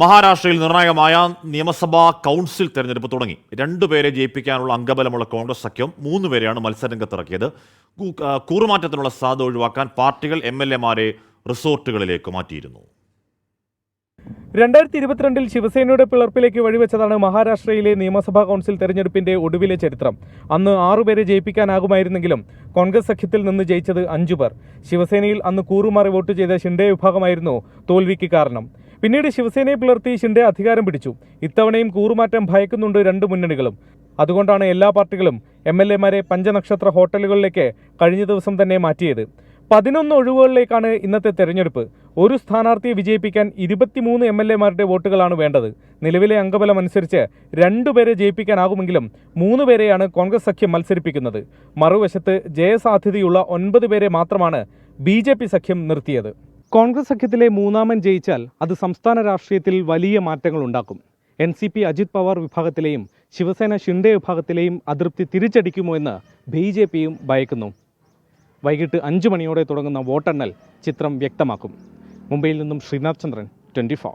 മഹാരാഷ്ട്രയിൽ നിർണായകമായ നിയമസഭാ കൗൺസിൽ തെരഞ്ഞെടുപ്പ് തുടങ്ങി. 2 പേരെ ജയിപ്പിക്കാനുള്ള അംഗബലമുള്ള കോൺഗ്രസ് സഖ്യം 3 പേരെയാണ് മത്സരരംഗത്തിറക്കിയത്. കൂറുമാറ്റത്തിനുള്ള സാധ്യത ഒഴിവാക്കാൻ പാർട്ടികൾ MLA-മാരെ റിസോർട്ടുകളിലേക്ക് മാറ്റിയിരുന്നു. 2022 ശിവസേനയുടെ പിളർപ്പിലേക്ക് വഴിവെച്ചതാണ് മഹാരാഷ്ട്രയിലെ നിയമസഭാ കൗൺസിൽ തെരഞ്ഞെടുപ്പിന്റെ ഒടുവിലെ ചരിത്രം. അന്ന് 6 പേരെ ജയിപ്പിക്കാനാകുമായിരുന്നെങ്കിലും കോൺഗ്രസ് സഖ്യത്തിൽ നിന്ന് ജയിച്ചത് 5 പേർ. ശിവസേനയിൽ അന്ന് കൂറുമാറി വോട്ട് ചെയ്ത ഷിൻഡെ വിഭാഗമായിരുന്നു തോൽവിക്ക് കാരണം. പിന്നീട് ശിവസേനയെ പിളർത്തി ഷിൻഡെ അധികാരം പിടിച്ചു. ഇത്തവണയും കൂറുമാറ്റം ഭയക്കുന്നുണ്ട് 2 മുന്നണികളും. അതുകൊണ്ടാണ് എല്ലാ പാർട്ടികളും MLA-മാരെ പഞ്ചനക്ഷത്ര ഹോട്ടലുകളിലേക്ക് കഴിഞ്ഞ ദിവസം തന്നെ മാറ്റിയത്. 11 ഒഴിവുകളിലേക്കാണ് ഇന്നത്തെ തെരഞ്ഞെടുപ്പ്. ഒരു സ്ഥാനാർത്ഥിയെ വിജയിപ്പിക്കാൻ 23 MLA-മാരുടെ വോട്ടുകളാണ് വേണ്ടത്. നിലവിലെ അംഗബലം അനുസരിച്ച് 2 പേരെ ജയിപ്പിക്കാനാകുമെങ്കിലും 3 പേരെയാണ് കോൺഗ്രസ് സഖ്യം മത്സരിപ്പിക്കുന്നത്. മറുവശത്ത് ജയസാധ്യതയുള്ള 9 പേരെ മാത്രമാണ് BJP സഖ്യം നിർത്തിയത്. കോൺഗ്രസ് സഖ്യത്തിലെ മൂന്നാമൻ ജയിച്ചാൽ അത് സംസ്ഥാന രാഷ്ട്രീയത്തിൽ വലിയ മാറ്റങ്ങൾ ഉണ്ടാക്കും. NCP അജിത് പവാർ വിഭാഗത്തിലെയും ശിവസേന ഷിൻഡെ വിഭാഗത്തിലെയും അതൃപ്തി തിരിച്ചടിക്കുമോ എന്ന് BJPയും ഭയക്കുന്നു. വൈകിട്ട് 5 മണിയോടെ തുടങ്ങുന്ന വോട്ടെണ്ണൽ ചിത്രം വ്യക്തമാക്കും. മുംബൈയിൽ നിന്നും ശ്രീനാഥ് ചന്ദ്രൻ, 24.